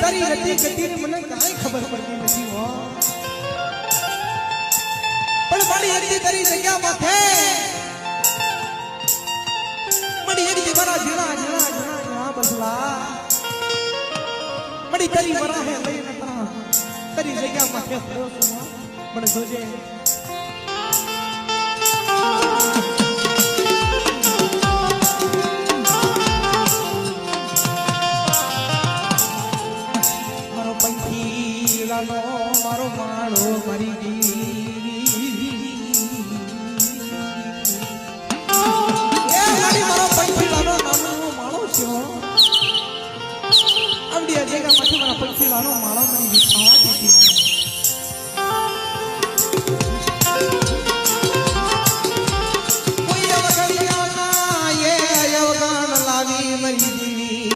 તારી ગતિ ગતિને મને કાંઈ ખબર પડતી નથી હો પણ મારી એકલી તારી જગ્યા માથે મારી એકલી મારા જીણા જીણા જીણા જીણા બસલા મારી તારી વરાહે લઈને તારી જગ્યા માથે ફર્યો છું મને જોજે મારો માળો મરી મારો પંખીલાનો નાનો માળો છે આવડી જગ્યા માંથી મારા પંખીલાનો માળો મરી